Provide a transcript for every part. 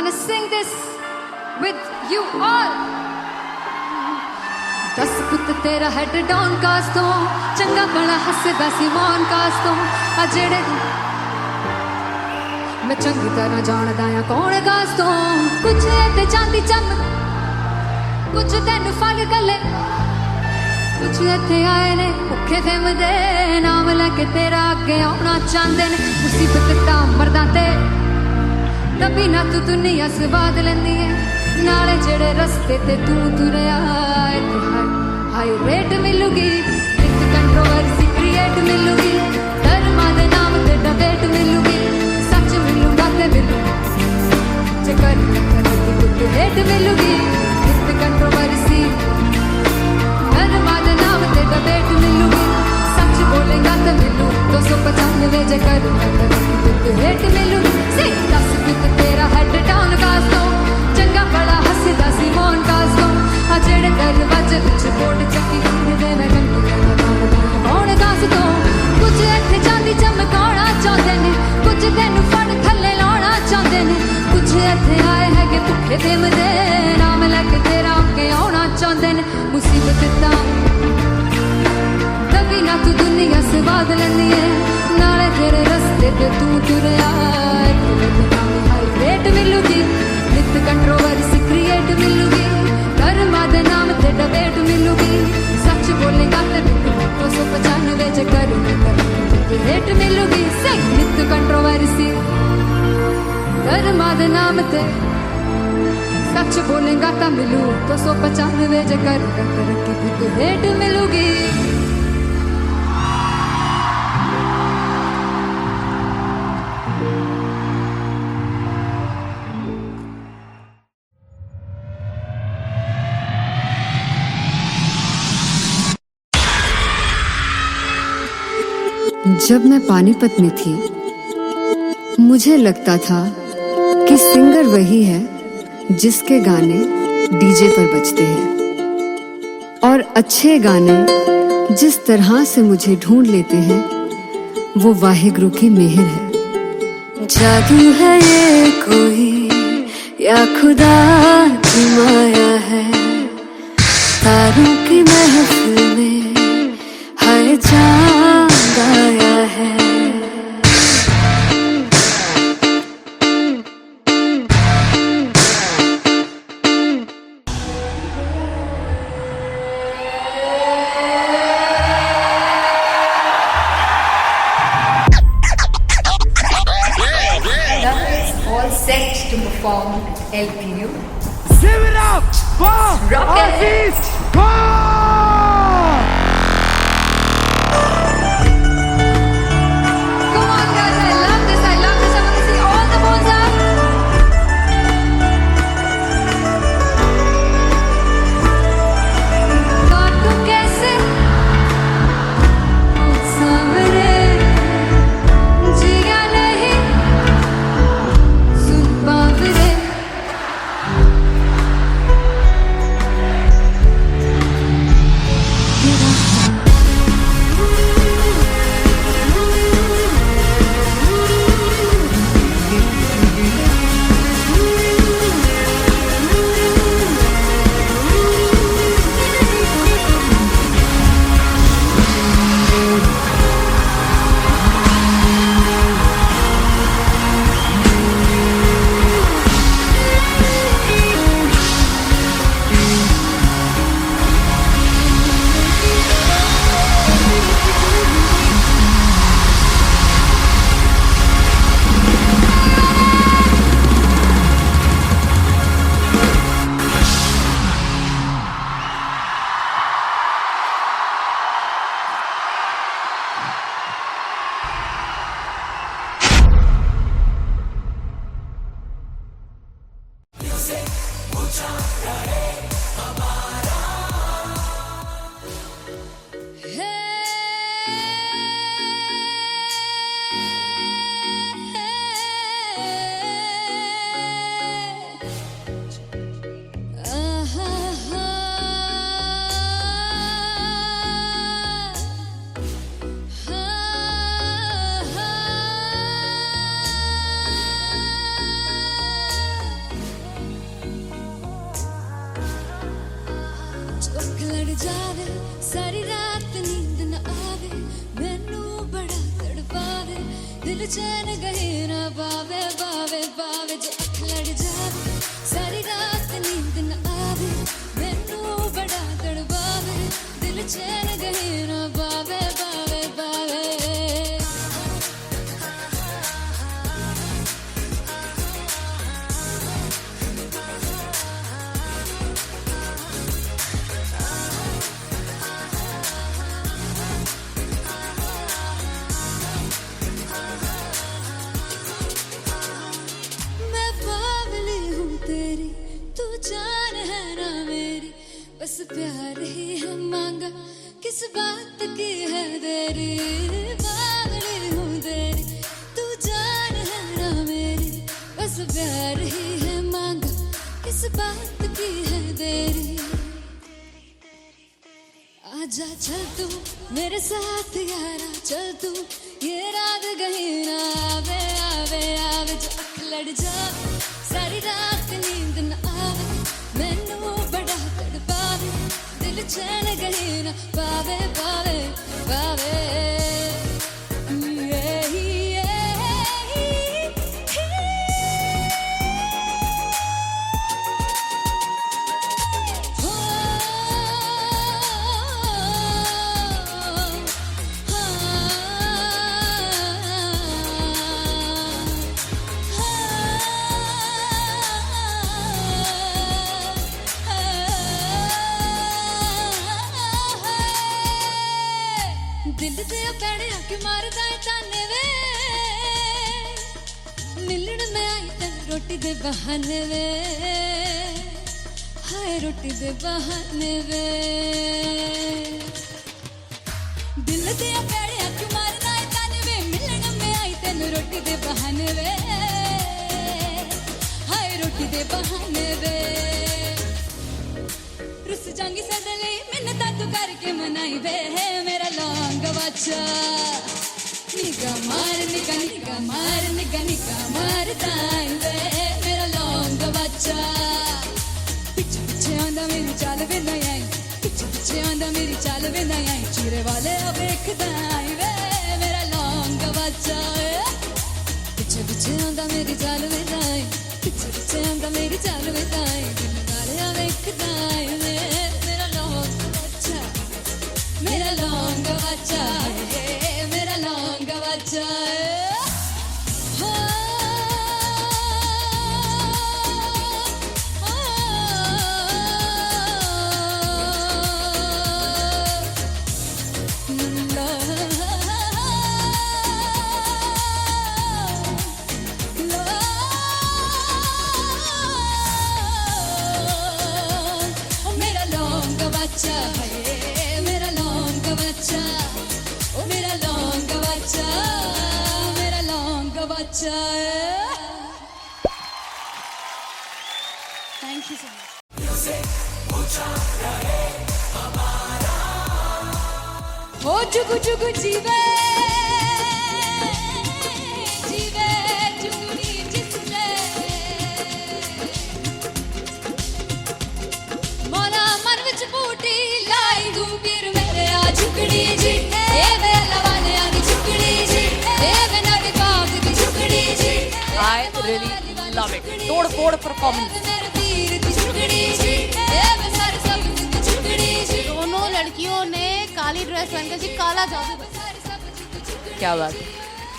gonna sing this with you all. दस पुत तेरा हेड डाउन कास तो चंगा बड़ा हसदा सी मौन कास तो आ जेड़े मैं चंगी तरह जानदा आ कौन कास तो कुछ ते चांदी चम कुछ तेन फल गले कुछ इत्थे आए ने भुखे फिमदे नाम लैके तेरा अगे आउणा चाहंदे ने मुसीबत दा मरदा ते तभी ना तू दुनिया स्वाद लैंदी है नाले जेड़े रस्ते ते तू तुरया इत्थे हाई रेट मिलूगी इक कंट्रोवर्सी क्रिएट मिलूगी धर्मा दे नाम ते डिबेट मिलूगी सच मिलूगा ते मिलू जे कर कुछ रेट मिलूगी इक कंट्रोवर्सी धर्मा दे नाम ते डिबेट मिलूगी सच बोलेगा तो मिलू 295 जे कर कुछ रेट मिलूगी से 10 कुछ तेरा हेड डाउन कास दो चंगा बड़ा हसदा सी मौन कास दो आ जेड़े दरवाजे विच बोर्ड चक्की दे मैं कौन कास दो कुछ इत्थे चांदी चमकाना चाहते ने कुछ तेनू फड़ थल्ले लाना चाहते ने कुछ इत्थे आए है कि भुखे फिमदे नाम लैके तेरा अगे आउणा चाहते ने मुसीबत दा तभी ना तू दुनिया स्वाद लैंदी है नाले तेरे रस्ते ते तू तुरया हाई रेट मिलूगी नित कंट्रोवर्सी क्रिएट मिलूगी धर्मा दे नाम ते डिबेट मिलूगी सच बोलेगा ते 295 जे कर रेट मिलूगी से नित कंट्रोवर्सी धर्मा दे नाम ते सच बोलेगा ता मिलू 295 जे कर रेट मिलूगी जब मैं पानीपत में थी मुझे लगता था कि सिंगर वही है जिसके गाने डीजे पर बजते हैं और अच्छे गाने जिस तरह से मुझे ढूंढ लेते हैं वो वाहिगुरु की मेहर है। जादू है ये कोई या खुदा की माया है तारों की महफिल में हाय चांद आया है। All set to perform LPU. Give it up for Aziz Khan! Come on guys, I love this, I love this. I want to see all the balls up. काटू कैसे सामने जिया नहीं सुन पावरे दिल चैन गए ना बावे बावे बावे जो अख लड़ जावे सारी रात नींद न आवे मैनू बड़ा तड़पावे दिल चैन गए ना बावे बावे बावे जान है ना मेरी बस प्यार ही है मांगा किस बात की है देरी बावली हूँ तेरी तू जान है ना मेरी बस प्यार ही है मांगा किस बात की है देरी आजा चल तू मेरे साथ यारा चल तू ये रात गही ना आवे आवे आवे जो अख लड़ जावे सारी रात नींद न आवे मैनू बड़ा तड़पावे दिल चैन गही ना पावे पावे पावे दिल दे पैणे आके मारदा है ताने वे मिलन में आई तेन रोटी दे बहाने वे हाय रोटी दे बहाने वे दिल दे पैणे आके मारदा है ताने वे मिलन में आई तेन रोटी दे बहाने वे हाय रोटी दे बहाने वे रुस जांगी सदले मिन्नता तू करके मनाई वे मेरा लौंग बच्चा निगा मार निगा निगा मार निगा निगा मार दाई वे मेरा लौंग बच्चा पीछे पीछे आंदा मेरी चाल वे नहीं आई पीछे पीछे आंदा मेरी चाल वे नहीं आई चीरे वाले अब देखदा आई वे मेरा लौंग बच्चा पीछे पीछे आंदा मेरी चाल वे नहीं आई पीछे पीछे आंदा मेरी चाल वे नहीं आई दिल वाले अब देखदा आई वे मेरा लौंग बच्चा मेरा लौंग बच्चा मेरा लौंग बच्चा मेरा लौंग बच्चा मेरा लौंग बच्चा ओ मेरा लौंग बच्चा मेरा लौंग बच्चा थैंक यू सो मच हो जुगु जुगु जीवे जीवे जुगुनी जिसले मोला मन विच बूटी लाई गुबीर मेरे आ झुकड़ी जी ए मेरे लवाने आ दी झुकड़ी जी ए मेरा विभाग दी झुकड़ी जी I really love it. तोड़-फोड़ performance. मेरे वीर दी झुकड़ी जी ए मैं सारे सब दी झुकड़ी जी दोनों लड़कियों ने काली ड्रेस पहनकर जी काला जादू क्या बात है।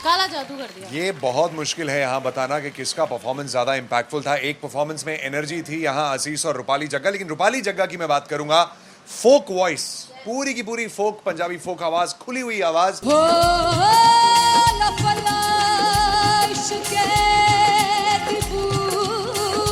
काला जादू कर दिया। ये बहुत मुश्किल है यहाँ बताना कि किसका परफॉर्मेंस ज्यादा इम्पैक्टफुल था। एक परफॉर्मेंस में एनर्जी थी यहाँ असीस और रूपाली जग्गा, लेकिन रूपाली जग्गा की मैं बात करूंगा फोक वॉइस, पूरी की पूरी फोक पंजाबी फोक आवाज, खुली हुई आवाज। हो लफला इश्क़ दी बूटी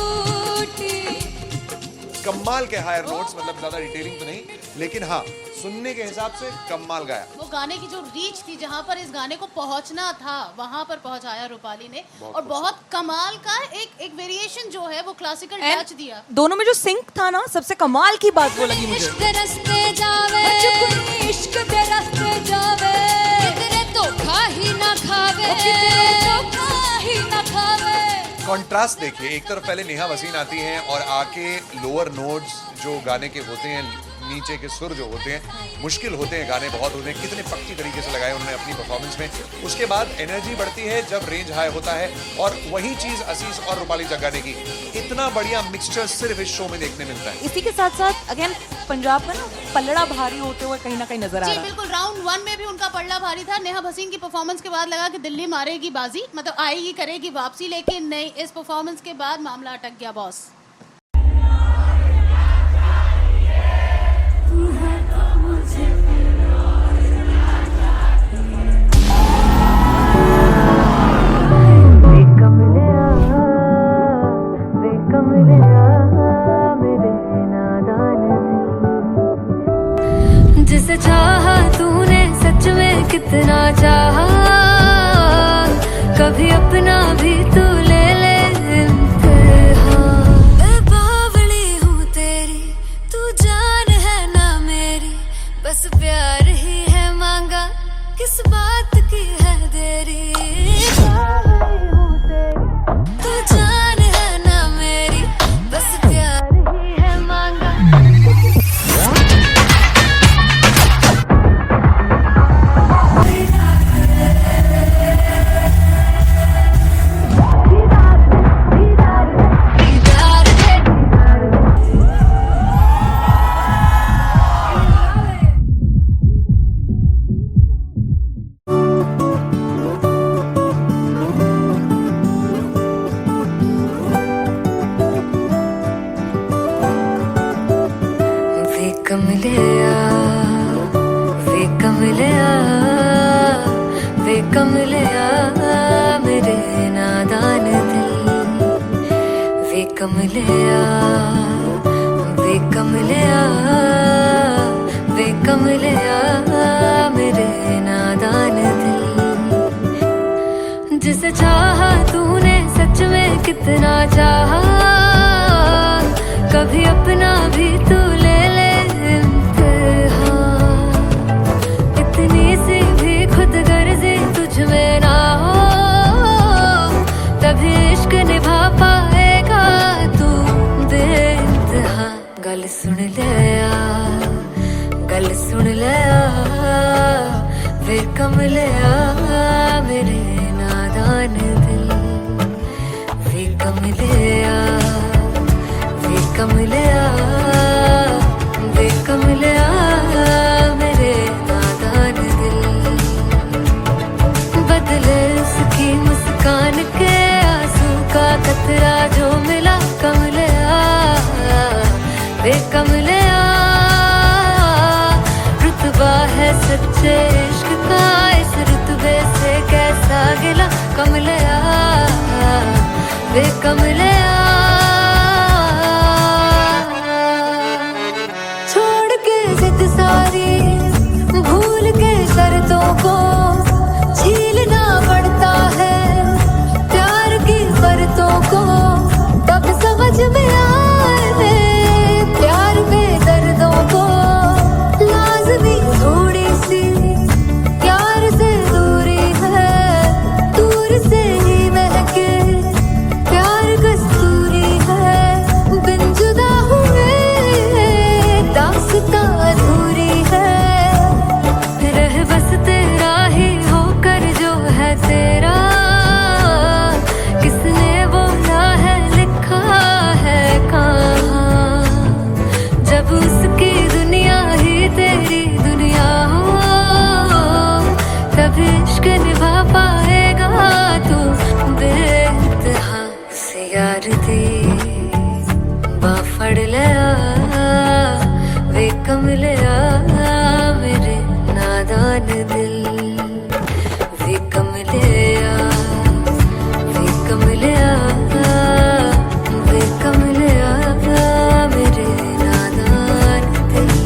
कमाल के हायर नोट्स, मतलब ज्यादा डिटेलिंग तो नहीं, लेकिन हाँ सुनने के हिसाब से कमाल गाया। वो गाने की जो रीच थी, जहाँ पर इस गाने को पहुंचना था वहां पर पहुंचाया रूपाली ने, और बहुत कमाल का एक वेरिएशन जो है वो क्लासिकल टच दिया। दोनों में जो सिंक था ना, सबसे कमाल की बात वो लगी मुझे। इश्क़ दे रस्ते जावे इश्क़ दे रस्ते जावे कितने धोखा ही ना खावे धोखा ही ना खावे। कॉन्ट्रास्ट देखिए, एक तरफ पहले नेहा वसीन आती हैं और आके लोअर नोट्स जो गाने के होते हैं नीचे के सुर जो होते हैं मुश्किल होते हैं, गाने बहुत होते हैं, कितने पक्की तरीके से लगाए उन्होंने अपनी परफॉर्मेंस में। उसके बाद एनर्जी बढ़ती है जब रेंज हाई होता है, और वही चीज असीस और रूपाली जग्गा ने की। इतना बढ़िया मिक्सचर सिर्फ इस शो में देखने मिलता है। इसी के साथ साथ अगेन पंजाब का ना पल्लड़ा भारी होते हुए कहीं ना कहीं नजर आ जी रहा है। बिल्कुल, राउंड 1 में भी उनका पल्ला भारी था। नेहा भसीन की परफॉर्मेंस के बाद लगा कि दिल्ली मारेगी बाजी, मतलब आएगी करेगी वापसी, लेकिन नहीं, इस परफॉर्मेंस के बाद मामला अटक गया बॉस। जिसे चाहा तूने सच में कितना चाहा, कभी अपना भी तू ले ले इम्तिहान। मैं बावली हूँ तेरी, तू जान है ना मेरी, बस प्यार ही है मांगा, किस बात की है देरी। बावली हूँ तेरी, तू जान है ना मेरी, बस प्यार ही है मांगा। वे कमलिया मेरे नादान दिल, वे कमलिया, वे कमलिया, वे कमलिया मेरे नादान दिल। जिसे चाहा तूने सच में कितना चाहा, कभी अपना भी तू ले ले इम्तिहान। इतनी सी भी खुद गर्जी तुझ में ना हो, तभी इश्क निभा पाएगा तू बेइंतहा। गल सुन लिया, गल सुन लिया, वे कमलिया मेरे नादान दिल, वे कमलिया, वे कमलिया, वे कमलिया मेरे नादान दिल। बदले उसकी मुस्कान के आंसू का कतरा जो मिला कमलिया, वे कमलिया। रुतबा है सच्चे इश्क का, इस रुतबे से कैसा गिला कमलिया, वे कमलिया। छोड़ के जिद सारी, भूल के शर्तों को, झीलना पड़ता है प्यार की शर्तों को, तब समझ में आए प्यार में दर्दों को। लाज़मी थोड़ी सी प्यार से दूरी है, दूर से ही महके प्यार कस्तूरी है। बिन जुदा हुए दास्तां अधूरी है, रह बस तेरा ही होकर जो है तेरा। किसने बोला है लिखा है कहाँ, जब उसकी दुनिया ही तेरी दुनिया हो, तब इश्क निभा पाएगा तू बेइंतहा। से यार दी बाफड़ लिया, वे कमलिया मेरे नादान दिल, वे कमलिया, वे कमलिया, वे कमलिया मेरे नादान दिल।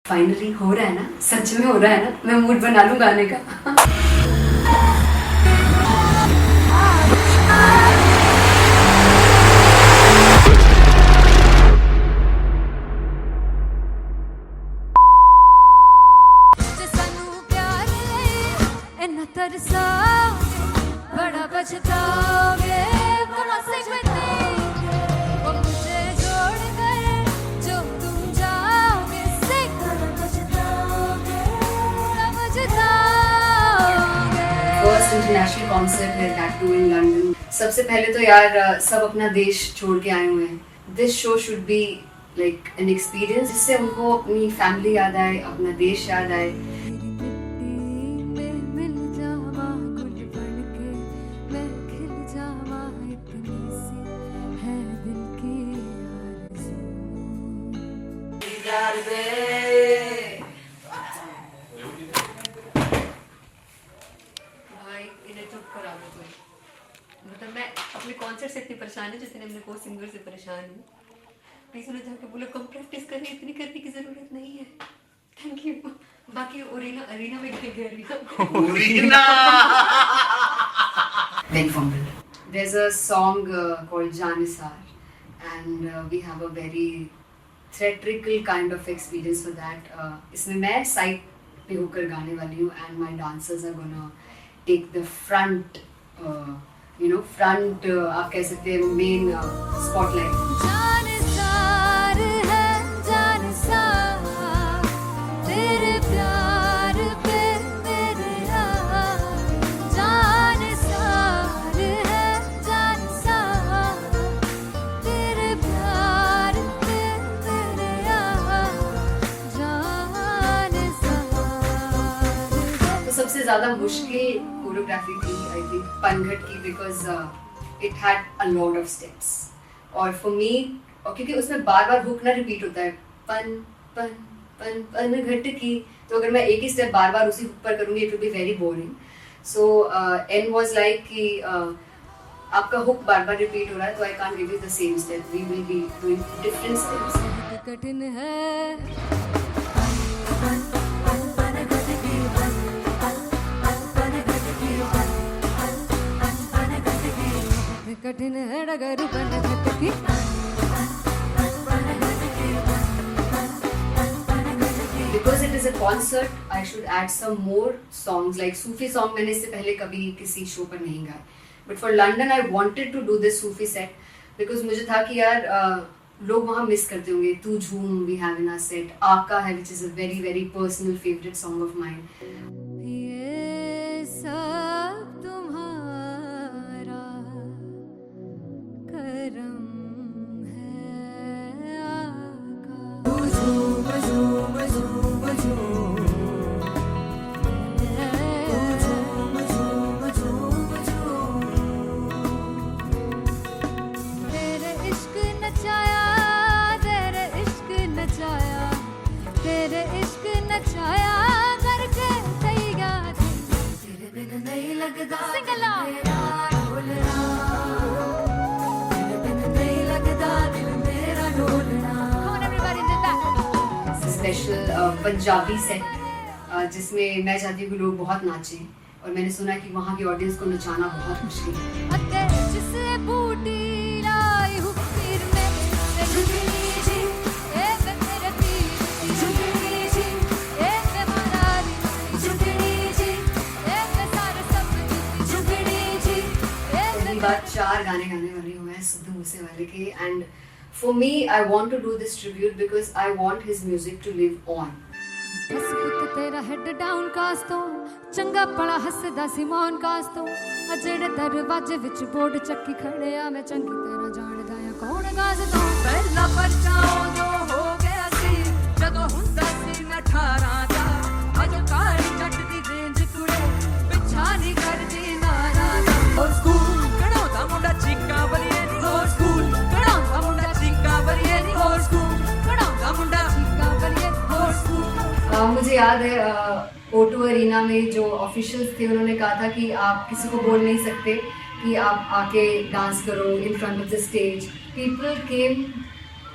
फाइनली हो रहा है ना, सच में हो रहा है ना। मैं मूड बना लूं गाने का। तरसा बड़ा बचताओगे, come on sing with me, वो इंटरनेशनल कॉन्सर्ट है, दैट टू इन लंदन। सबसे पहले तो यार सब अपना देश छोड़ के आए हुए हैं। This show should be like an experience जिससे उनको अपनी फैमिली याद आए, अपना देश याद आए। भाई इन्हें चुप करा दो कोई। मतलब मैं अपने कॉन्सर्ट से इतनी परेशान हूँ जितने अपने को सिंगर से परेशान हूँ। प्लीज उन्हें जाके बोलो कम प्रैक्टिस करनी, इतनी करने की जरूरत नहीं है। Thank you. बाकी अरीना में गए arena Very fumble. There's a song called Janisar, and we have a very theatrical kind of experience for that. इसमें मैं साइड पे होकर गाने वाली हूँ, and my dancers are gonna take the front, front आप कह सकते हैं main spotlight. जानसार है जानसार तेरे प्यार पे मेरे यार। जानसार है जानसार तेरे प्यार पे मेरे यार। जानसार तो सबसे ज़्यादा मुश्किल कोरियोग्राफी थी आई थिंक पनघट की, because it had a lot of steps. और फॉर मी, और क्योंकि उसमें बार बार हुक ना रिपीट होता है, पन पन पन पन घट की, तो अगर मैं एक ही स्टेप बार बार उसी हुक पर करूँगी it will be very boring. So an was like कि आपका हुक बार बार रिपीट हो रहा है तो I can't give you the same step, we will be doing different steps. कठिन है कठिन है डगर बनघट की। Because it is a concert, I should add some more songs like Sufi song. मैंने इससे पहले कभी किसी शो पर नहीं गाए, but for London I wanted to do this Sufi set because मुझे था कि यार लोग वहाँ मिस करते होंगे। तू झूम we have in our set, आका है which is a very very personal favorite song of mine. ये सब तुम्हारा करम है आका। तेरे इश्क नचाया तेरे इश्क नचाया तेरे इश्क नचाया करके तैयार तेरे बिन नहीं लगदा सिंगला ढोलना तेरे बिन नहीं लगदा दिल मेरा ढोलना। Come on everybody did that. Special Punjabi set जिसमें मैं चाहती हूँ कि लोग बहुत नाचें, और मैंने सुना कि वहाँ की ऑडियंस को नचाना बहुत मुश्किल है। अते जिसे बूटी लाई हूँ पीर में ते झुकनी जी ए वे मेरे पीर झुकनी जी ए वे मारारी झुकनी जी ए वे सारे सब झुकनी जी ए पहली बार 4 गाने गाने वाली हूँ मैं सिद्धू मूसेवाले के, and for me I want to do this tribute because I want his music to live on. बस पुत तेरा हेड डाउन कास्तो चंगा पड़ा हसदा सिमोन कास्तो अजेड़े दरवाजे विच बोर्ड चक्की खड़े आ मैं चंगी तरह जानदा आ कौन गाज तो पहला परचाओ जो हो गया सी जदों हुंदा सी मैं 18 दा अजो काली जट दी रेंज कुड़े पिछा नहीं करदी नारा दा। हो स्कूल कढ़ाउंदा मुंडा चीका बलिए नी हो स्कूल कढ़ाउंदा मुंडा चीका बलिए नी हो स्कूल कढ़ाउंदा मुंडा चीका बलिए हो स्कूल। मुझे याद है O2 अरीना में जो ऑफिशियल्स थे उन्होंने कहा था कि आप किसी को बोल नहीं सकते कि आप आके डांस करो in front of the stage. People came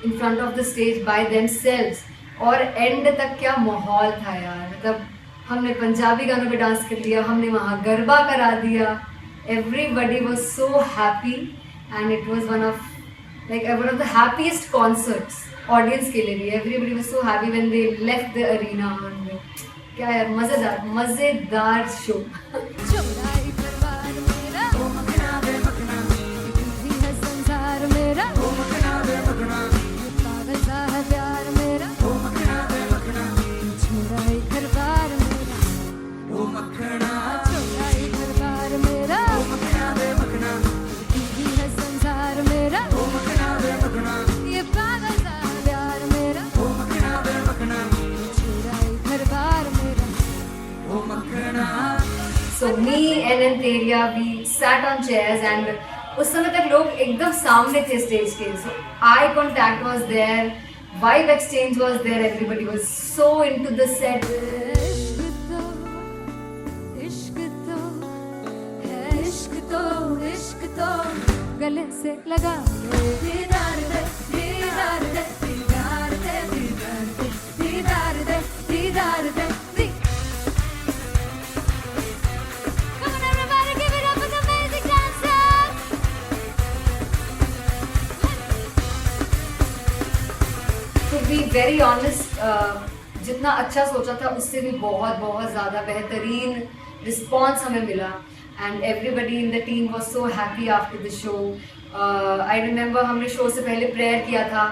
in front of the stage by themselves, और एंड तक क्या माहौल था यार। मतलब हमने पंजाबी गानों पे डांस कर लिया, हमने वहाँ गरबा करा दिया, everybody was so happy and it was one of the happiest concerts audience के लिए भी। Everybody was so happy when they left the arena. क्या यार मजेदार शो। चौराई परिवार मेरा ओ मखना बे मखना भी है संसार मेरा ओ मखना बे मखना पागल सा है प्यार मेरा ओ मखना बे मखना चौराई परिवार मेरा ओ मखना चौराई परिवार मेरा So me and Anteria, we sat on chairs and उस समय तक लोग एकदम सामने थे स्टेज के. So eye contact was there, vibe exchange was there, everybody was so into the set. इश्क तो है, इश्क तो गले से लगा दीदार दे दीदार दे दीदार दे दीदार दे दीदार दे. Come on everybody, give it up for the amazing dancers. To be very honest, जितना अच्छा सोचा था उससे भी बहुत बहुत ज़्यादा बेहतरीन रिस्पॉन्स हमें मिला. And everybody in the team was so happy after the show. I remember हमने शो से पहले प्रेयर किया था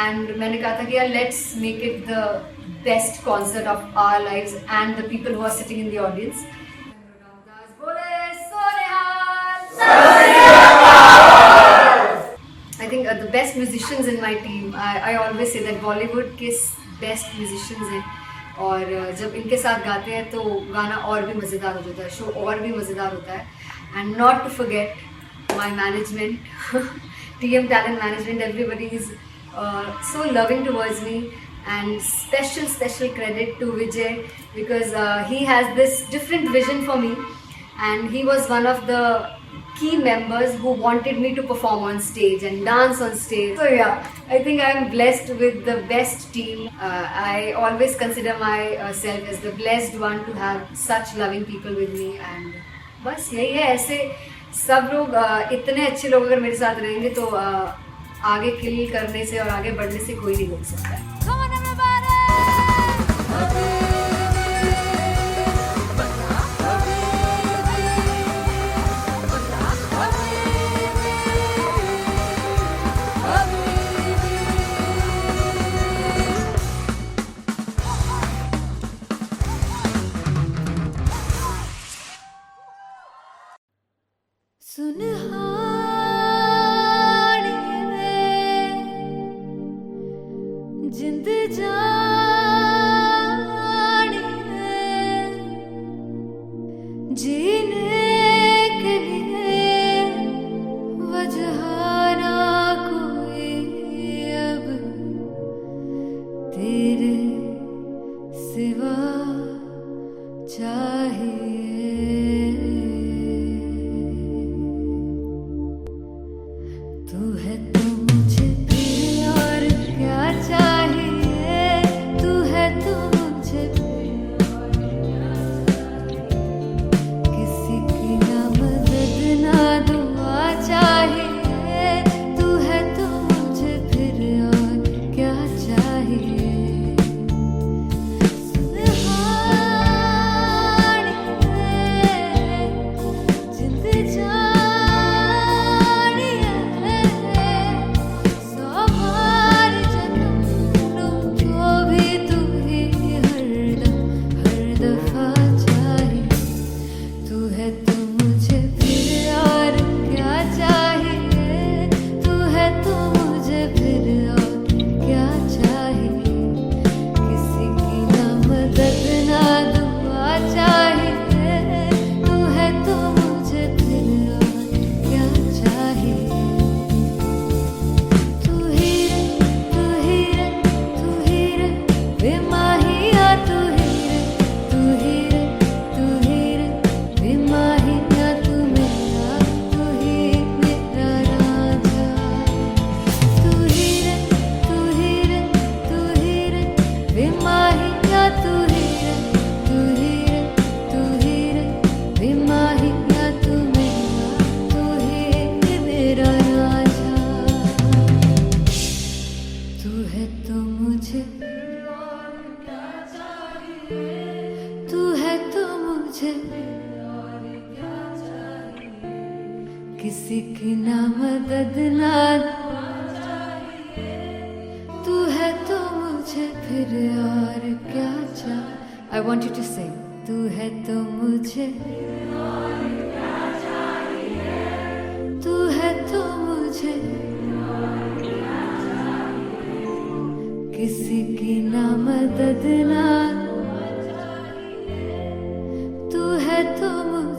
and मैंने कहा था कि यार let's make it the best concert of our lives and the people who are sitting in the audience. I think the best musicians in my team. I always say that Bollywood के best musicians हैं. और जब इनके साथ गाते हैं तो गाना और भी मज़ेदार हो जाता है, शो और भी मज़ेदार होता है. And not to forget my management, TM Talent Management, everybody is so loving towards me. And special credit to Vijay because he has this different vision for me and he was one of the key members who wanted me to perform on stage and dance on stage. So yeah, I think I am blessed with the best team. I always consider myself as the blessed one to have such loving people with me. And बस यही है, ऐसे सब लोग इतने अच्छे लोग अगर मेरे साथ रहेंगे तो आगे किल करने से और आगे बढ़ने से कोई नहीं रोक सकता है. Come on everybody. सुनहानिए जिंद जानिए जीने के लिए वजह ना कोई अब तेरे सिवा चाहिए. तू है तो मुझे फिर और क्या चाहिए, तू है तो मुझे फिर और क्या चाहिए. किसी की ना मदद ना दुआ चाहिए, तू है तो मुझे फिर और क्या चाहिए. जिंद जानिए सौ बार जन्म लूं जो भी तू ही हरदम हर दफा चाहिए. तू है तो मुझे फिर और क्या चाहिए, तू है तो मुझे फिर और क्या चाहिए. किसी की ना मदद ना दुआ चाहिए, तू है तो मुझे फिर और क्या चाहिए. तू ही रे तू ही रे तू ही रे बेमाहिया, तू ही रे तू ही रे तू ही रे बेमाहिया. तू मेरा तू ही मेरा राजा. तू ही रे तू ही रे तू ही रे बेमाहिया, तू ही रे तू ही रे तू ही रे बेमाहिया. तू मेरा तू ही मेरा राजा. तू है तो मुझे और क्या चाहिए, तू है तो मुझे और क्या चाहिए. किसी की ना मदद ना दुआ चाहिए, तू है तो मुझे फिर और क्या चाहिए. I want you to sing. तू है तो मुझे और क्या चाहिए, तू है तो मुझे और क्या चाहिए. किसी की ना मदद ना दुआ चाहिए, तू है तो मुझे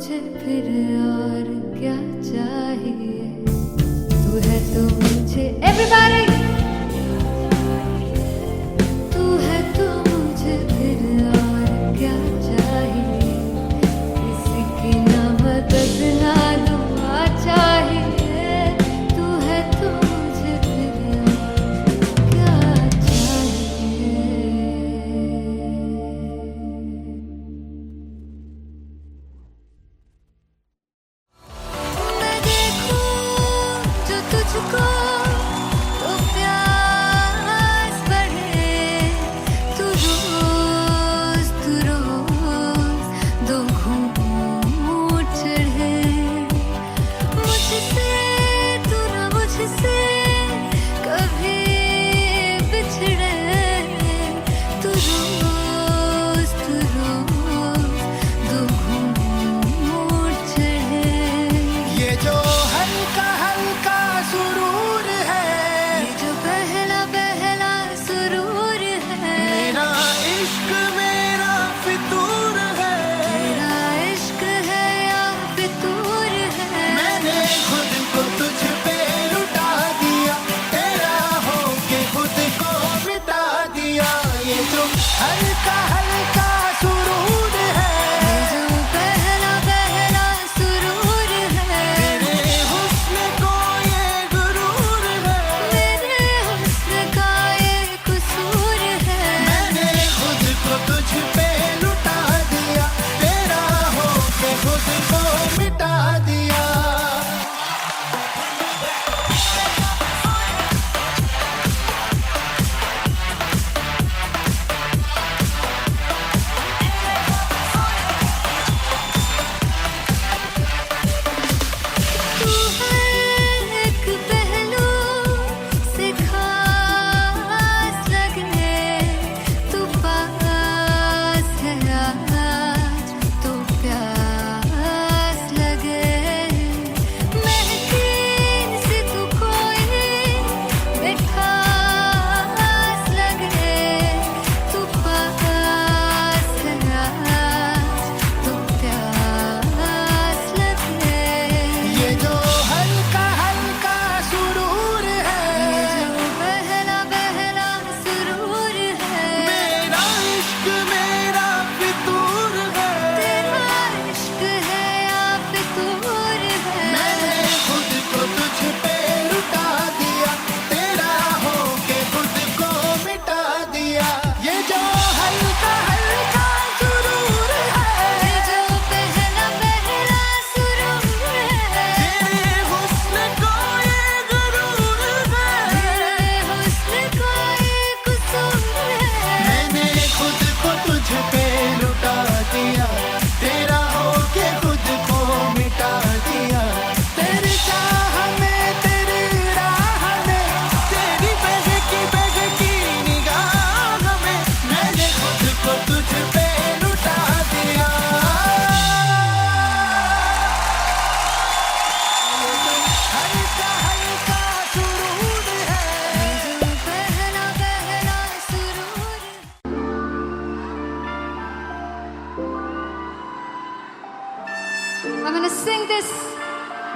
I'm gonna sing this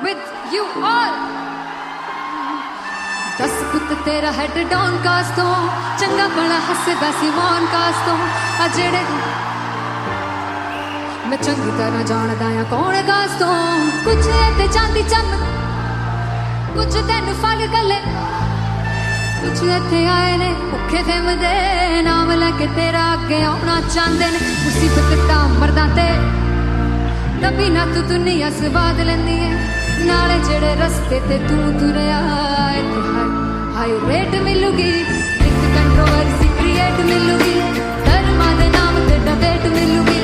with you all. दस पुत तेरा हेड डाउन कास तो चंगा बड़ा हसदा सी मौन कास तो आ जेड़े मैं चंगी तरह जानदा आ कौन कास तो कुछ ते चांदी चमक कुछ तेन फल गले कुछ इत्थे आए ने भुखे फिरदे नाम लैके तेरा अगे आउणा चाहंदे ने मुसीबत तां मरदा ते तभी ना तू दुनिया स्वाद लैंदी है नाले जेड़े रस्ते ते तू तुरया हाई रेट मिलूगी एक कंट्रोवर्सी क्रिएट मिलूगी धर्मा दे नाम ते डिबेट मिलूगी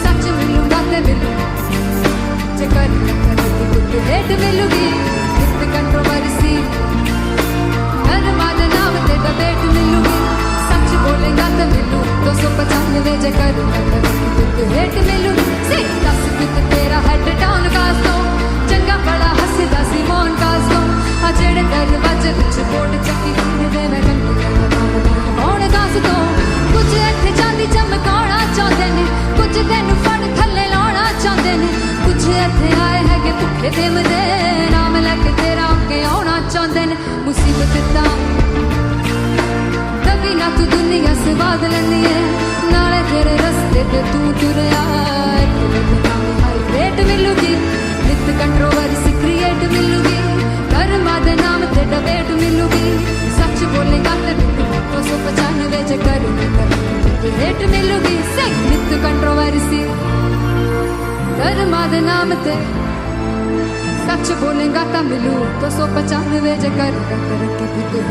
सच मिलूगा ते मिलू जे कर की कुछ रेट मिलूगी एक कंट्रोवर्सी धर्मा दे नाम ते डिबेट मिलूगी सच बोलेगा ते मिलू 295 जे कर की कुछ रेट मिलूगी से 10 कित तेरा हेड डाउन कास तो चंगा बड़ा हसदा सी मौन कास तो आ जेड़े दरवाजे विच बोर्ड चक्की दे मैं कौन कास तो कुछ इत्थे चांदी चमकाना चाहते ने कुछ तेनू फड़ थल्ले लाना चाहते ने कुछ इत्थे आए है कि भुखे फिरदे नाम लैके तेरा अगे आउणा चाहते ने मुसीबत तां तभी ना तू दुनिया स्वाद लैंदी है नाले तेरे रस्ते ते तू तुरया रेट मिलूगी नित कंट्रोवर्सी क्रिएट मिलूगी कर्मा दे नाम ते डिबेट मिलूगी सच बोलेगा ते मिलू 295 जे कर रेट मिलूगी से नित कंट्रोवर्सी कर्मा दे नाम ते सच बोलेगा ता मिलू 295 जे कर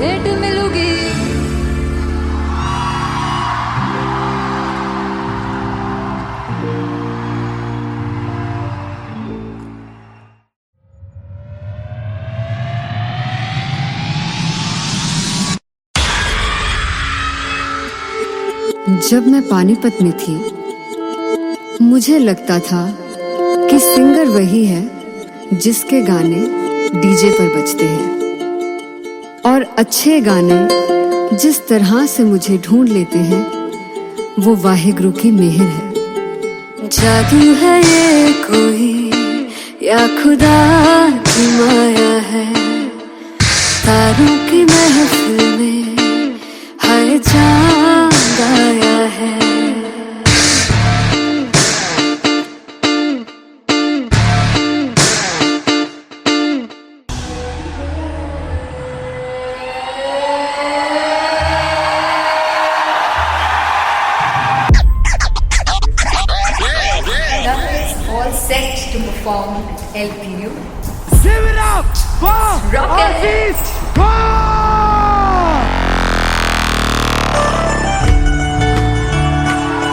रेट मिलूगी जब मैं पानीपत में थी मुझे लगता था कि सिंगर वही है जिसके गाने डीजे पर बजते हैं और अच्छे गाने जिस तरह से मुझे ढूंढ लेते हैं वो वाहिगुरु की मेहर है। जादू है ये कोई या खुदा की माया है तारों की महफिल में हर चांद आया है। All set to perform LPU. Shivrap, Aziz,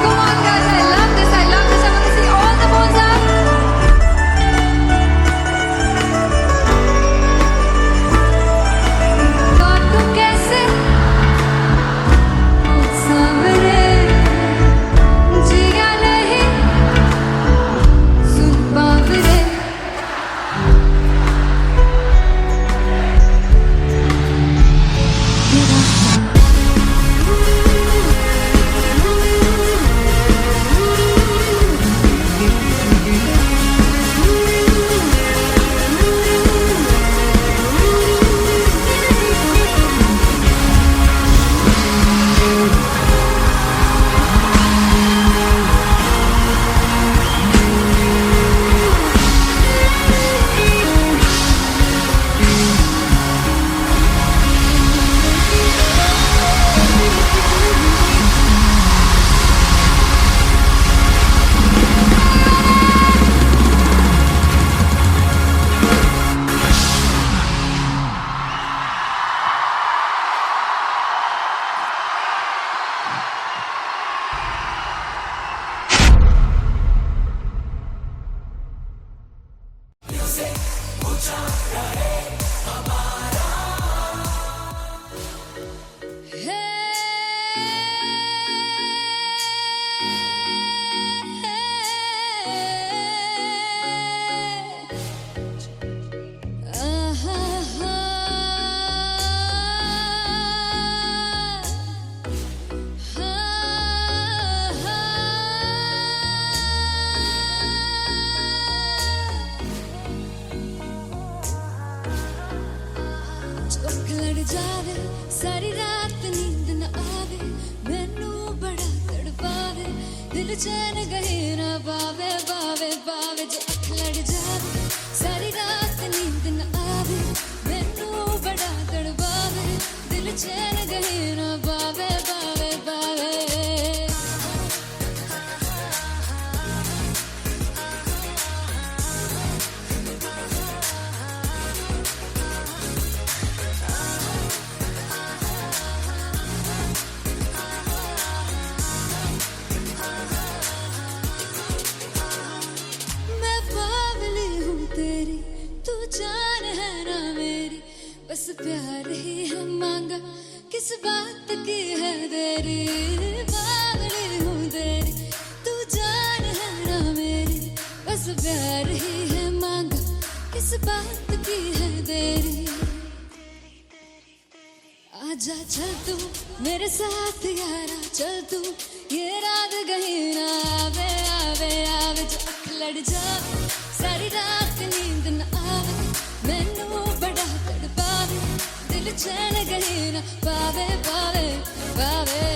Come on guys, I love this. I want to see all the balls up. काटू कैसे सामने जिया नहीं सुन पावरे चैन गए ना बावे बावे बावे जो अख लड़ जावे सारी रात नींद न आवे मैनू बड़ा तड़पावे दिल चैन गए ना बावे बावे बावे मैं बावली हूँ तेरी तू जान है ना मेरी बस प्यार ही है मांगा किस बात की है देरी बावली हूँ तेरी तू जान है ना मेरी बस प्यार ही है मांगा किस बात की है देरी आजा चल तू मेरे साथ यारा चल तू ये रात गई ना आवे आवे आवे जो अख लड़ जावे सारी रात नींद न आवे मैनू बड़ा तड़पावे दिल चैन गई ना पावे पावे पावे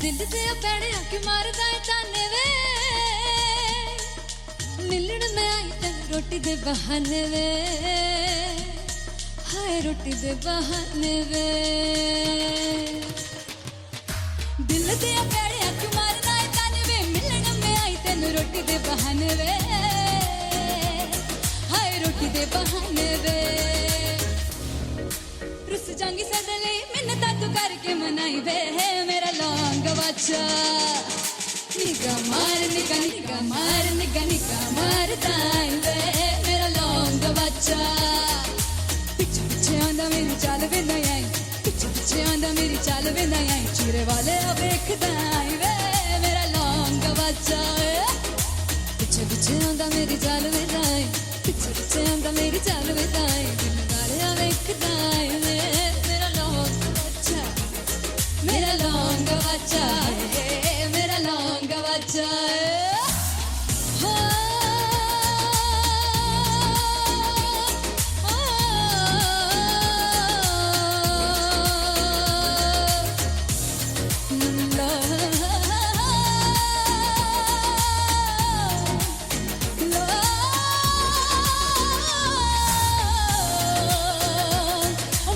दिल दे पैड़े आके मारदा है ताने वे मिलन में आई तन रोटी दे बहाने वे हाय रोटी दे बहाने वे दिल दे पैड़े आके मारदा है ताने वे मिलन में आई तन रोटी दे बहाने वे हाय रोटी दे बहाने वे रुस जांगी सदले मिन्नता तू करके मनाई वे मेरा लौंग बच्चा निगा मार ताई वे मेरा लौंग बच्चा पीछे पीछे आंदा मेरी चाल वे नहीं आई पीछे पीछे आंदा मेरी चाल वे नहीं आई चीरे वाले देखदा आई वे मेरा लौंग बच्चा पीछे पीछे आंदा मेरी चाल वे नहीं आई पीछे पीछे आंदा मेरी चाल वे नहीं आई दिल वाले देखदा आई वे मेरा लौंग बच्चा मेरा लौंग बच्चा मेरा लौंग बच्चा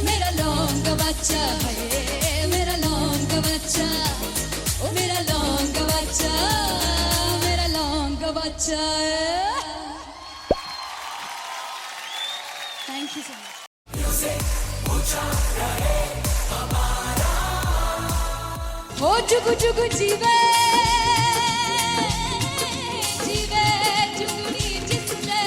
मेरा लौंग बच्चा मेरा लौंग बच्चा ओ मेरा लौंग बच्चा मेरा लौंग बच्चा थैंक यू सो मच हो जुगु जुगु जीवे जीवे जुगनी जिसने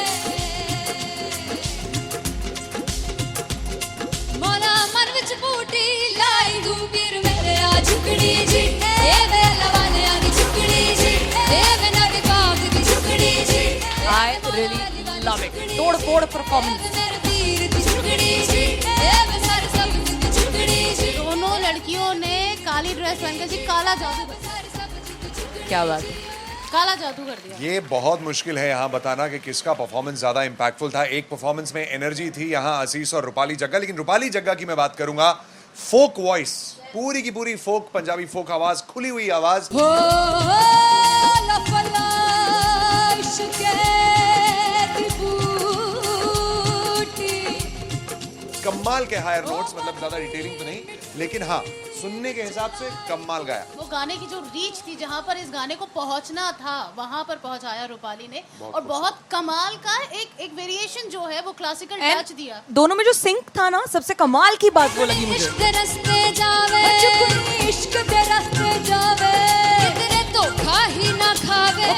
मोला मन विच बूटी लाई गुबीर मेरे आ झुकड़ी जी ए वे लवाने आ दी झुकड़ी जी ए वे नदी बाग दी झुकड़ी जी I really love it. तोड़ फोड़ परफॉर्मेंस। मेरे तीर दी झुकड़ी जी ए वे सर सब दी झुकड़ी जी दोनों लड़कियों ने काली ड्रेस पहनकर जी काला जादू क्या बात है। काला जादू कर दिया ये बहुत मुश्किल है यहाँ बताना कि किसका परफॉर्मेंस ज्यादा इंपैक्टफुल था। एक परफॉर्मेंस में एनर्जी थी यहाँ असीस और रूपाली जग्गा, लेकिन रूपाली जग्गा की मैं बात करूंगा फोक वॉइस, पूरी की पूरी फोक पंजाबी फोक आवाज, खुली हुई आवाज। हो लफला इश्क़े दी बूटी कमाल के हायर नोट्स, मतलब ज्यादा डिटेलिंग तो नहीं, लेकिन हाँ सुनने के हिसाब से कमाल गाया। वो गाने की जो रीच थी, जहाँ पर इस गाने को पहुंचना था वहां पर पहुंचाया रूपाली ने, और बहुत कमाल का एक वेरिएशन जो है वो क्लासिकल टच दिया। दोनों में जो सिंक था ना, सबसे कमाल की बात वो लगी मुझे। इश्क दे रस्ते जावे इश्क दे रस्ते जावे कितने धोखा ही ना खावे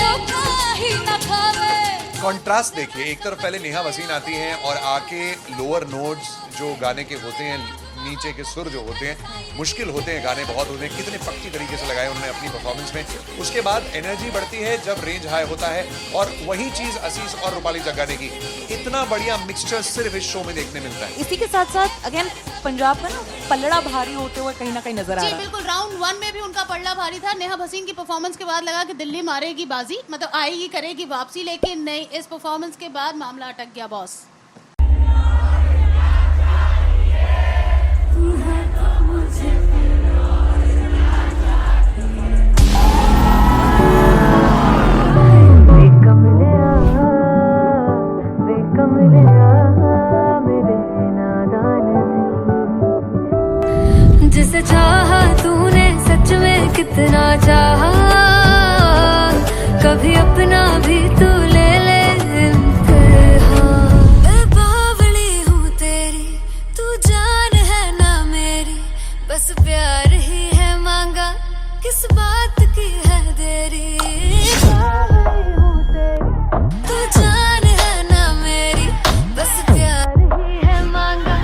धोखा ही ना खावे। कॉन्ट्रास्ट देखिए, एक तरफ पहले नेहा वसीम आती हैं और आके लोअर नोट्स जो गाने के होते हैं नीचे के सुर जो होते हैं मुश्किल होते हैं, गाने बहुत होते हैं, कितने पक्की तरीके से लगाए उन्होंने अपनी परफॉर्मेंस में। उसके बाद एनर्जी बढ़ती है जब रेंज हाई होता है, और वही चीज असीस और रूपाली जग्गा ने की। इतना बढ़िया मिक्सचर सिर्फ इस शो में देखने मिलता है। इसी के साथ साथ अगेन पंजाब का ना पलड़ा भारी होते हुए कहीं ना कहीं नजर आ जी रहा है। बिल्कुल, राउंड 1 में भी उनका पलड़ा भारी था। नेहा भसीन की परफॉर्मेंस के बाद लगा कि दिल्ली मारेगी बाजी, मतलब आएगी करेगी वापसी, लेकिन नहीं, इस परफॉर्मेंस के बाद मामला अटक गया बॉस। जिसे चाहा तूने सच में कितना चाहा, कभी अपना भी तू ले ले इम्तिहान। मैं बावली हूँ तेरी, तू जान है ना मेरी, बस प्यार ही है मांगा, किस बात की है देरी। बावली हूँ तेरी, तू जान है ना मेरी, बस प्यार ही है मांगा।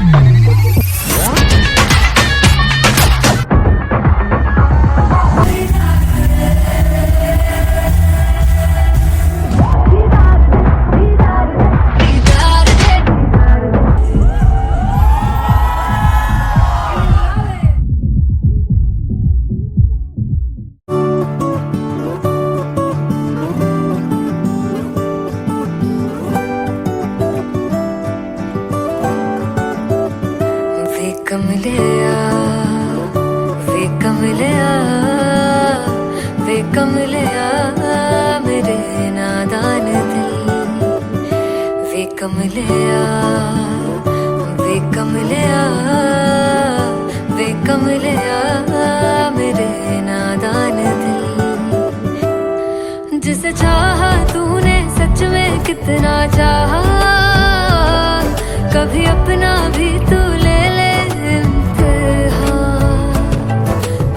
वे कमलिया मेरे नादान दिल, वे कमलिया, वे कमलिया, वे कमलिया मेरे नादान दिल। जिसे चाहा तूने सच में कितना चाहा, कभी अपना भी तू ले ले इम्तिहान।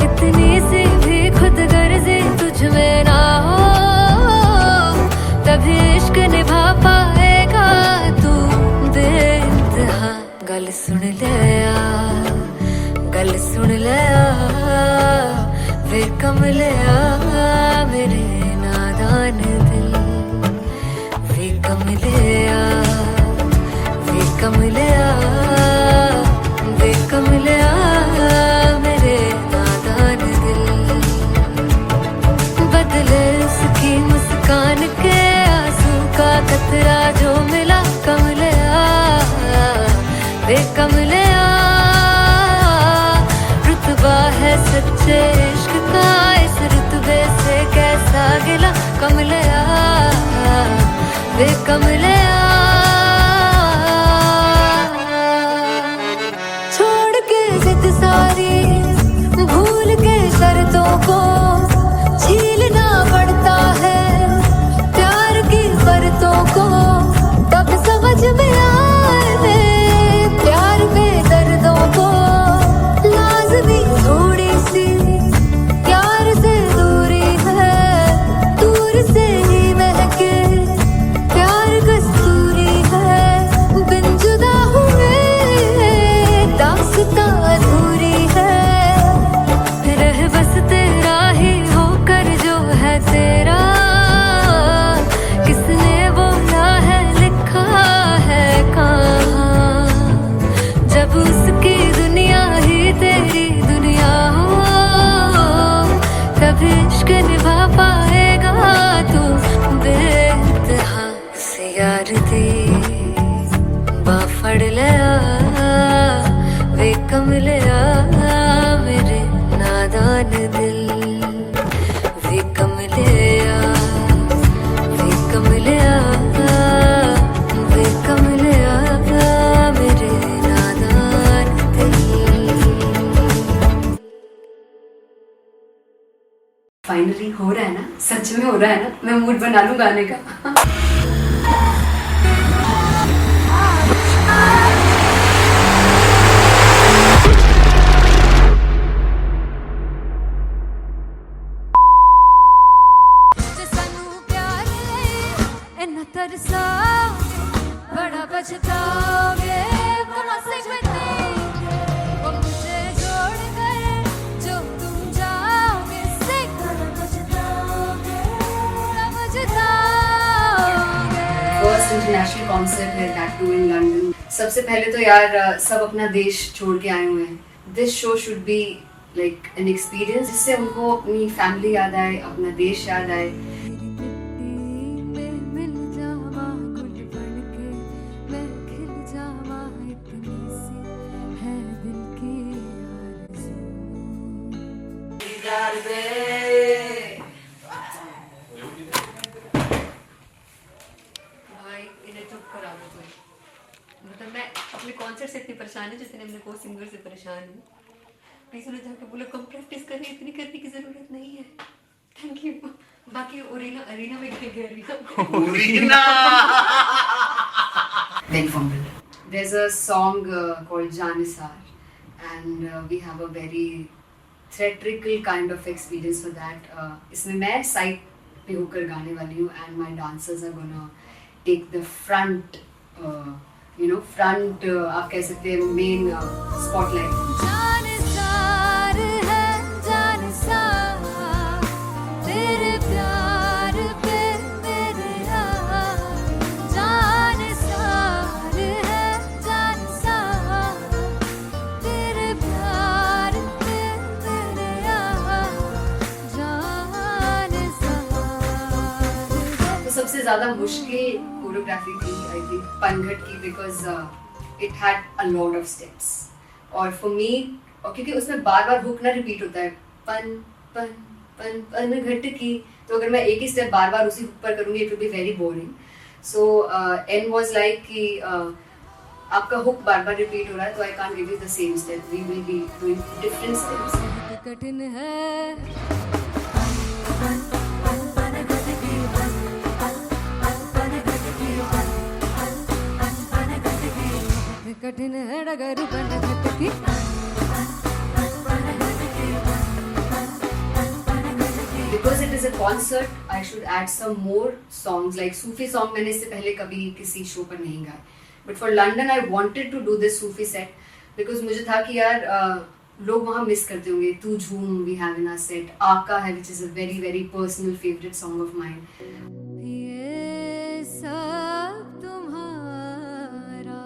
इतनी सी भी खुद गर्जी तुझ में ना हो, तभी इश्क निभा पाएगा तू बेइंतहा। गल सुन ले आ, गल सुन ले आ, वे कमलिया मेरे नादान दिल, वे कमलिया, वे कमलिया, वे कमलिया मेरे नादान दिल। बदले उसकी मुस्कान के आंसू का कतरा जो मिला कमलिया, वे कमलिया। रुतबा है सच्चे इश्क का, इस रुतबे से कैसा गिला कमलिया, वे कमलिया। छोड़ के जिद सारी, भूल के शर्तों को, झीलना पड़ता है प्यार की शर्तों को। तब समझ में आए प्यार में दर्दों को, लाज़मी थोड़ी सी प्यार से दूरी है, दूर से ही महके प्यार कस्तूरी है। बिन जुदा हुए दास्तां अधूरी है, रह बस तेरा ही होकर जो है तेरा। किसने बोला है लिखा है कहाँ, जब उसकी दुनिया ही तेरी दुनिया हो, तभी इश्क निभा पाएगा तू बेइंतहा। से यार दी बाफड़ लिया, वे कमलिया मेरे नादान दिल, वे कमलिया, वे कमलिया, वे कमलिया मेरे नादान दिल। फाइनली हो रहा है ना, सच में हो रहा है ना। मैं मूड बना लूं गाने का। तरसा बड़ा पछताओगे, बड़ा से इंटरनेशनल कॉन्सर्ट है, दैट टू इन लंदन। सबसे पहले तो यार सब अपना देश छोड़ के आए हुए हैं। This show should be like an experience जिससे उनको अपनी फैमिली याद आए, अपना देश याद आए। मतलब मैं अपने कॉन्सर्ट से इतनी परेशान हूँ जितने अपने को सिंगर से परेशान हूँ। प्लीज उन्हें जाके बोलो कम प्रैक्टिस करें, इतनी करने की जरूरत नहीं है। Thank you. बाकी अरीना में गए arena Very fumble. There's a song called Janisar and we have a very theatrical kind of experience for that. इसमें मैं साइड पे होकर गाने वाली हूँ and my dancers are gonna take the front आप कह सकते हैं मेन स्पॉटलाइट। जानसार है जानसार तेरे प्यार पे मेरे यार, जानसार है जानसार तेरे प्यार पे मेरे यार, जानसार। तो सबसे ज्यादा मुश्किल कोरियोग्राफी थी आई थिंक पनघट की, because it had a lot of steps और फॉर मी, और क्योंकि उसमें बार बार हुक ना रिपीट होता है, पन पन पन पनघट की, तो अगर मैं एक ही स्टेप बार बार उसी हुक पर करूंगी it will be very boring. So an was like कि आपका हुक बार बार रिपीट हो रहा है तो I can't give you the same step, we will be doing different steps. कठिन है कठिन है डगर पनघट की। Because it is a concert, I should add some more songs like Sufi song. मैंने इससे पहले कभी किसी शो पर नहीं गाए, but for London I wanted to do this Sufi set because मुझे था कि यार लोग वहाँ मिस करते होंगे। तू झूम we have in our set, आका है which is a very very personal favorite song of mine. ये सब तुम्हारा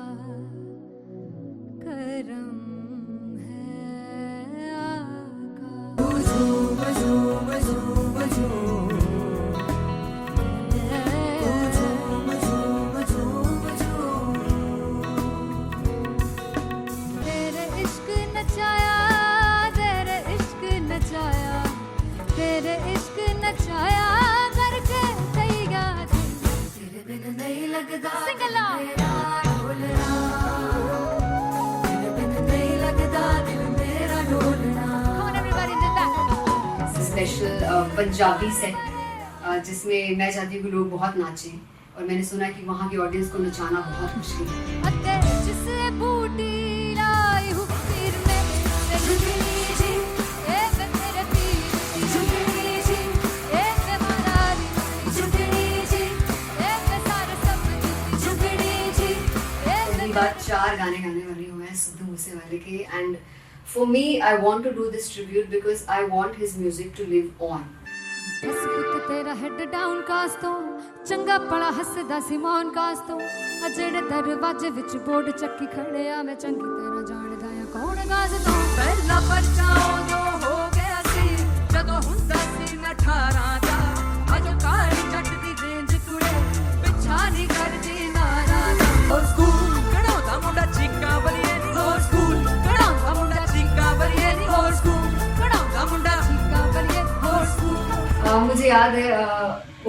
करम है आका। झूम झूम झूम झूम झूम झूम झूम झूम तेरे इश्क नचाया, तेरे इश्क नचाया, तेरे इश्क नचाया करके तैया तेरे बिन नहीं लगदा सिंगला ढोलना, तेरे बिन नहीं लगदा दिल मेरा ढोलना। Come on everybody do that. Special Punjabi set जिसमें मैं चाहती हूँ कि लोग बहुत नाचें और मैंने सुना कि वहाँ की ऑडियंस को नचाना बहुत मुश्किल है। अते जिसे बूटी लाई हूँ पीर में ते झुकनी जी ए वे मेरे पीर की झुकनी जी ए वे मनाली की झुकनी जी ए वे सारे सब की झुकनी जी ए वे पहली बार 4 गाने गाने वाली हूँ मैं सिद्धू मूसेवाले के, and for me I want to do this tribute because I want his music to live on. बस पुत तेरा हेड डाउन कास तो चंगा बड़ा हसदा सिमोन कास तो अजड़े दरवाजे विच बोर्ड चक्की खड़े आ मैं चंगी तेरा जानदा या कौन गाज तो ਪਹਿਲਾ ਪਰਚਾ ਉਦੋਂ ਹੋ ਗਿਆ ਸੀ ਜਦੋਂ ਹੁੰਦਾ ਸੀ ਮੈਂ 18 ਦਾ ਅਜੋ ਕਾਲੀ ਜੱਟ ਦੀ ਰੇਂਜ ਕੁੜੇ ਪਿੱਛਾ ਨਹੀਂ ਕਰਦੀ ਨਾਰਾ ਦਾ ਹੋਰ ਸਕੂਲ ਕਢਾਉਂਦਾ ਮੁੰਡਾ ਚੀਕਾਂ ਵਰੀਏ ਨੀ ਹੋਰ ਸਕੂਲ ਕਢਾਉਂਦਾ ਮੁੰਡਾ ਚੀਕਾਂ ਵਰੀਏ ਨੀ ਹੋਰ ਸਕੂਲ ਕਢਾਉਂਦਾ ਮੁੰਡਾ ਚੀਕਾਂ ਵਰੀਏ ਹੋਰ ਸਕੂਲ। मुझे याद है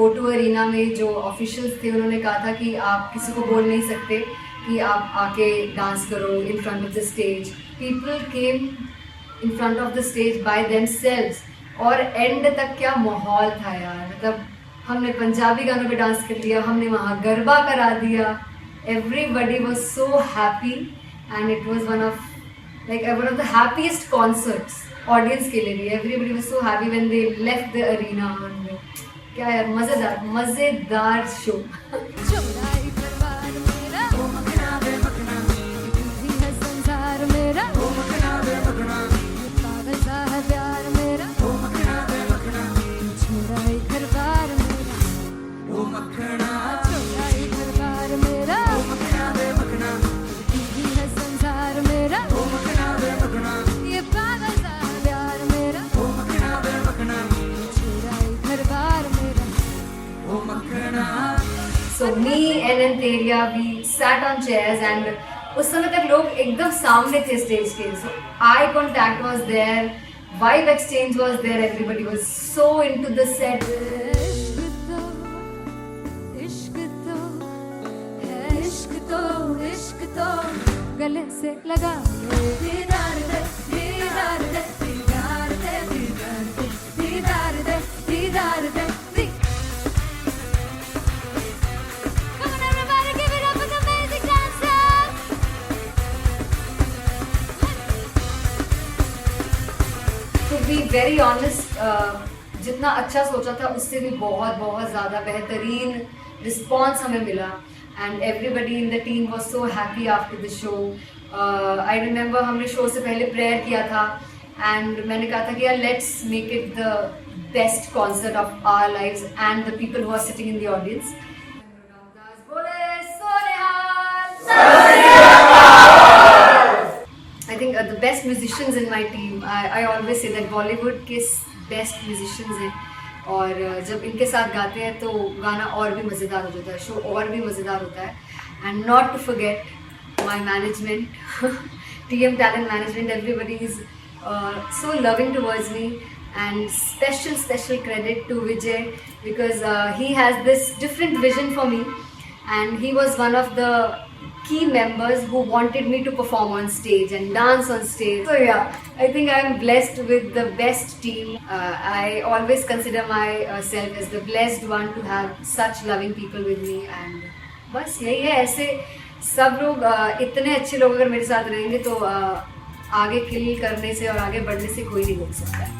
O2 अरीना में जो ऑफिशियल्स थे उन्होंने कहा था कि आप किसी को बोल नहीं सकते कि आप आके डांस करो in front of the stage. People came in front of the stage by themselves और एंड तक क्या माहौल था यार, मतलब हमने पंजाबी गानों पे डांस कर लिया, हमने वहाँ गरबा करा दिया, everybody was so happy and it was one of the happiest concerts audience के लिए भी। Everybody was so happy when they left the arena. क्या यार मजेदार शो। चौराई परिवार मेरा ओ मखना बे मखना तुझी है संसार मेरा ओ मखना बे मखना पागल सा है प्यार मेरा ओ मखना बे मखना चौराई परिवार मेरा ओ मखना चौराई परिवार So me and Anteria, we sat on chairs and उस समय तक लोग एकदम सामने थे स्टेज के. So eye contact was there, vibe exchange was there, everybody was so into the set. इश्क तो है, इश्क तो, इश्क तो गले से लगा दीदार दे, दीदार दे, दीदार दे, दीदार दे, दीदार दे, दीदार दे. Come on everybody, give it up for the amazing dancers. To be very honest, जितना अच्छा सोचा था उससे भी बहुत बहुत ज़्यादा बेहतरीन रिस्पॉन्स हमें मिला. And everybody in the team was so happy after the show. I remember हमने शो से पहले प्रेयर किया था एंड मैंने कहा था कि यार let's make it the best concert of our lives and the people who are sitting in the audience. I think the best musicians in my team, I always say that Bollywood के best musicians हैं और जब इनके साथ गाते हैं तो गाना और भी मज़ेदार हो जाता है, शो और भी मज़ेदार होता है. And not to forget my management, TM Talent Management, everybody is so loving towards me. And special credit to Vijay because he has this different vision for me and he was one of the key members who wanted me to perform on stage and dance on stage. So yeah, I think I'm blessed with the best team. I always consider myself as the blessed one to have such loving people with me. And बस यही है, ऐसे सब लोग इतने अच्छे लोग अगर मेरे साथ रहेंगे तो आगे किल करने से और आगे बढ़ने से कोई नहीं रोक सकता है.